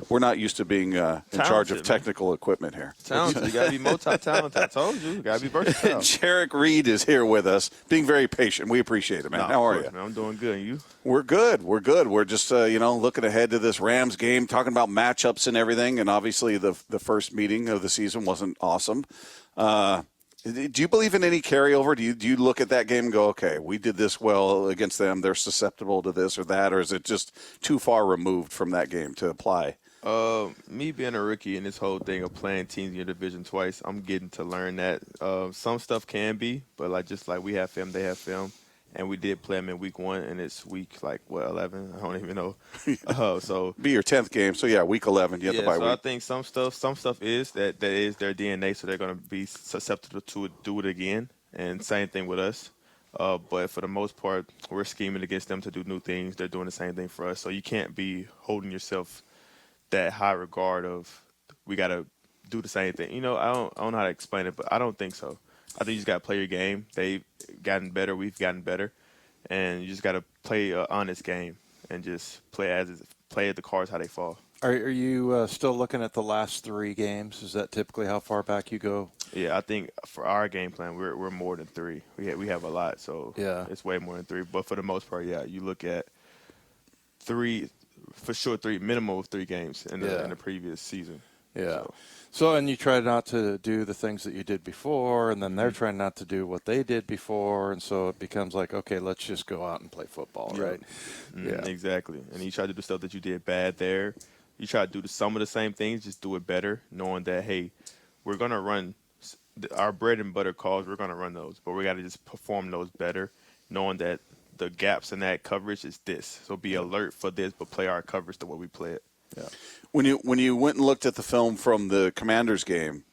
We're not used to being in charge of technical equipment here. Talented. You got to be multi-talented. I told you. You got to be versatile. Jerrick Reed is here with us, being very patient. We appreciate it, man. How are you? Man, I'm doing good. And you? We're good. We're just, looking ahead to this Rams game, talking about matchups and everything. And obviously the first meeting of the season wasn't awesome. Do you believe in any carryover? Do you look at that game and go, okay, we did this well against them, they're susceptible to this or that, or is it just too far removed from that game to apply? Me being a rookie in this whole thing of playing teams in your division twice, I'm getting to learn that some stuff can be, but just like we have film, they have film. And we did play them in week 1, and it's week 11? I don't even know. So be your 10th game. So yeah, week 11. You have to bye so week. I think some stuff is that is their DNA, so they're going to be susceptible to do it again. And same thing with us. But for the most part, we're scheming against them to do new things. They're doing the same thing for us. So you can't be holding yourself that high regard of we got to do the same thing. I don't know how to explain it, but I don't think so. I think you just got to play your game. They've gotten better. We've gotten better. And you just got to play an honest game and just play the cards how they fall. Are you still looking at the last 3 games? Is that typically how far back you go? Yeah, I think for our game plan, we're more than 3. We have a lot, so it's way more than 3. But for the most part, yeah, you look at 3, for sure 3, minimum of 3 games in the previous season. Yeah. So, and you try not to do the things that you did before, and then they're trying not to do what they did before, and so it becomes like, okay, let's just go out and play football, right? Yeah, exactly. And you try to do stuff that you did bad there. You try to do some of the same things, just do it better, knowing that, hey, we're going to run our bread and butter calls, we're going to run those, but we got to just perform those better, knowing that the gaps in that coverage is this. So be alert for this, but play our coverage the way we play it. Yeah. When you went and looked at the film from the Commanders game,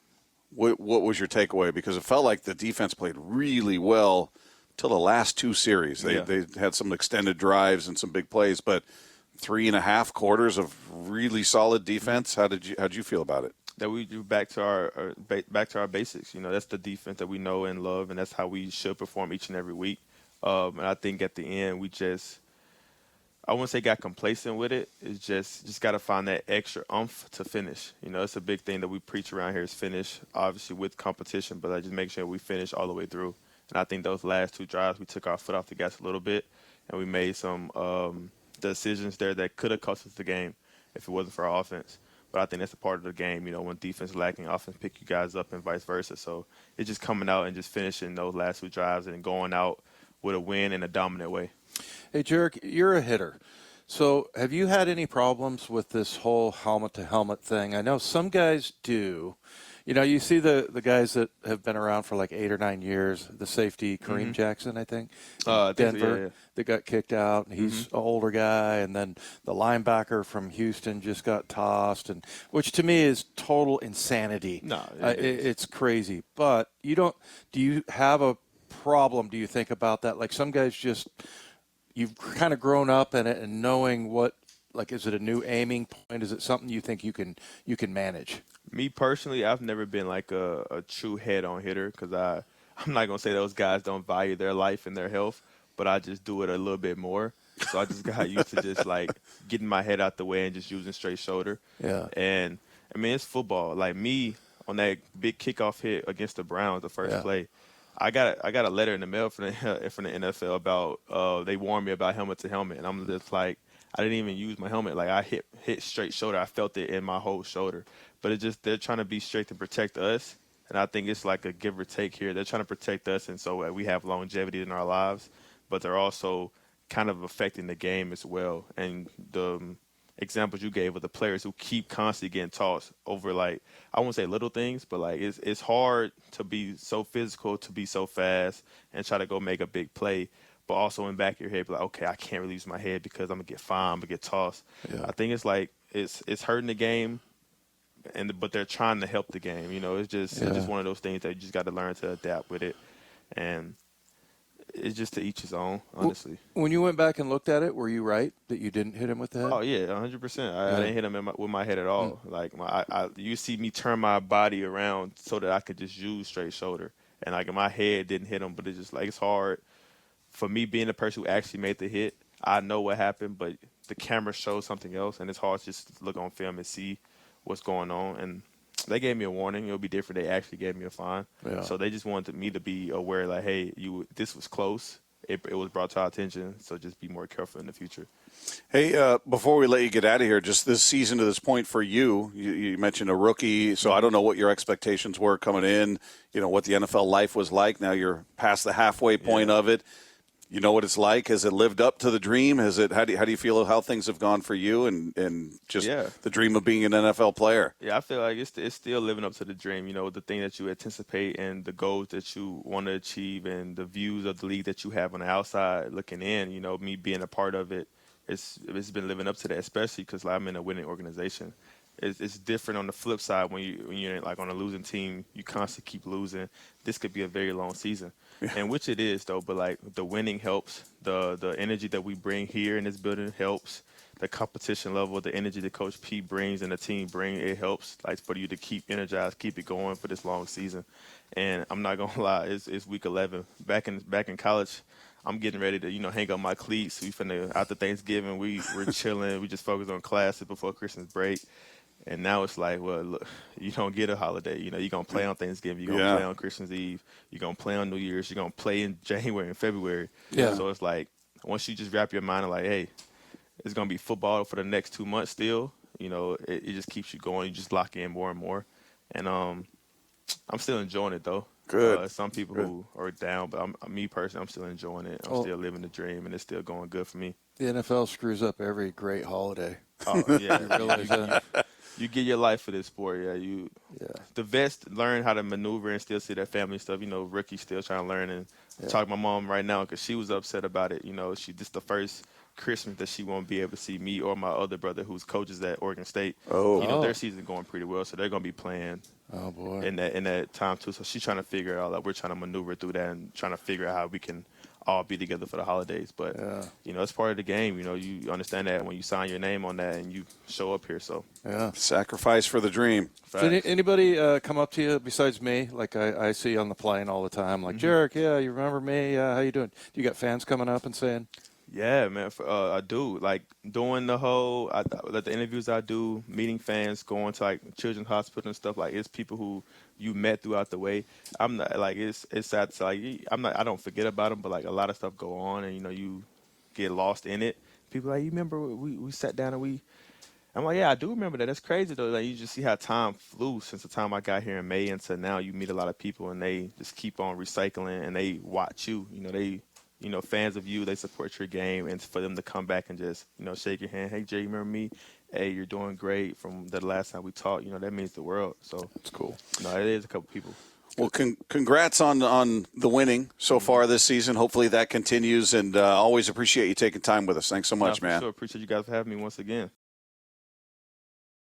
what was your takeaway? Because it felt like the defense played really well till the last 2 series. They had some extended drives and some big plays, but 3.5 quarters of really solid defense. How'd you feel about it? That we do back to our basics. That's the defense that we know and love, and that's how we should perform each and every week. And I think at the end we just, I wouldn't say got complacent with it. It's just got to find that extra oomph to finish. It's a big thing that we preach around here is finish, obviously with competition, but I just make sure we finish all the way through. And I think those last 2 drives, we took our foot off the gas a little bit, and we made some decisions there that could have cost us the game if it wasn't for our offense. But I think that's a part of the game, when defense is lacking, offense pick you guys up and vice versa. So it's just coming out and just finishing those last 2 drives and going out with a win in a dominant way. Hey, Jerrick, you're a hitter. So have you had any problems with this whole helmet-to-helmet thing? I know some guys do. You see the guys that have been around for like 8 or 9 years, the safety, Kareem Jackson, I think, Denver, that got kicked out. And he's an older guy. And then the linebacker from Houston just got tossed, which to me is total insanity. No, it's crazy. But do you have a problem, do you think, about that? Like some guys just – you've kind of grown up in it and knowing what, like, is it a new aiming point? Is it something you think you can manage? Me personally, I've never been like a true head-on hitter because I'm not going to say those guys don't value their life and their health, but I just do it a little bit more. So I just got used to just, like, getting my head out the way and just using straight shoulder. Yeah. And, I mean, it's football. Like, me, on that big kickoff hit against the Browns, the first play, I got a letter in the mail from the NFL about they warned me about helmet to helmet, and I'm just like, I didn't even use my helmet. Like I hit straight shoulder. I felt it in my whole shoulder. But it just they're trying to be strict and protect us, and I think it's like a give or take here. They're trying to protect us, and so we have longevity in our lives. But they're also kind of affecting the game as well. And the examples you gave of the players who keep constantly getting tossed over, like, I won't say little things, but like it's hard to be so physical, to be so fast and try to go make a big play, but also in the back of your head, be like, okay, I can't really use my head because I'm gonna get fined, I'm gonna get tossed. I think it's like it's hurting the game, but they're trying to help the game. It's just one of those things that you just got to learn to adapt with it, and it's just to each his own, honestly. When you went back and looked at it, were you right that you didn't hit him with the head? Oh, yeah, 100%. I didn't hit him with my head at all. Like, you see me turn my body around so that I could just use straight shoulder. And, like, my head didn't hit him, but it's just, like, it's hard. For me being the person who actually made the hit, I know what happened, but the camera shows something else, and it's hard to just look on film and see what's going on. And they gave me a warning. It'll be different. They actually gave me a fine. Yeah. So they just wanted me to be aware, like, hey, this was close. It was brought to our attention, so just be more careful in the future. Hey, before we let you get out of here, just this season to this point for you, you mentioned a rookie, so I don't know what your expectations were coming in, what the NFL life was like. Now you're past the halfway point of it. You know what it's like? Has it lived up to the dream? How do you feel how things have gone for you and just the dream of being an NFL player? Yeah, I feel like it's still living up to the dream. The thing that you anticipate and the goals that you want to achieve and the views of the league that you have on the outside looking in. Me being a part of it, it's been living up to that, especially because I'm in a winning organization. It's different on the flip side when you're like on a losing team, you constantly keep losing. This could be a very long season, and which it is though. But like the winning helps, the energy that we bring here in this building helps. The competition level, the energy that Coach P brings and the team bring, it helps like for you to keep energized, keep it going for this long season. And I'm not gonna lie, it's week 11. Back in college, I'm getting ready to hang up my cleats. We finna after Thanksgiving, we're chilling. We just focus on classes before Christmas break. And now it's like, well, look, you don't get a holiday. You're going to play on Thanksgiving. You're going to play on Christmas Eve. You're going to play on New Year's. You're going to play in January and February. Yeah. So it's like once you just wrap your mind like, hey, it's going to be football for the next 2 months still, it just keeps you going. You just lock in more and more. And I'm still enjoying it, though. Good. Some people who are down, but me personally, I'm still enjoying it. I'm still living the dream, and it's still going good for me. The NFL screws up every great holiday. Oh, yeah. It really does. You get your life for this sport, The vets learn how to maneuver and still see their family stuff. Rookie still trying to learn and talk to my mom right now because she was upset about it. This the first Christmas that she won't be able to see me or my other brother who's coaches at Oregon State. Their season's going pretty well, so they're going to be playing. Oh boy! In that time too, so she's trying to figure it out. Like we're trying to maneuver through that and trying to figure out how we can all be together for the holidays. But it's part of the game. You understand that when you sign your name on that and you show up here. So sacrifice for the dream. Did anybody come up to you besides me? Like I see on the plane all the time. Like Jerrick, you remember me? How you doing? You got fans coming up and saying? Yeah, man, I do. Like doing the interviews I do, meeting fans, going to like children's hospital and stuff. Like it's people who you met throughout the way. I'm not like it's sad to like I don't forget about them, but like a lot of stuff go on and you get lost in it. People are like, you remember we sat down and I'm like, yeah, I do remember that. That's crazy though. Like you just see how time flew since the time I got here in May until now. You meet a lot of people and they just keep on recycling and they watch you. Fans of you, they support your game, and for them to come back and just, shake your hand. Hey, Jay, you remember me? Hey, you're doing great from the last time we talked. That means the world. So that's cool. No, it is a couple people. Well, congrats on the winning so far this season. Hopefully that continues, and always appreciate you taking time with us. Thanks so much, man. Sure, appreciate you guys for having me once again.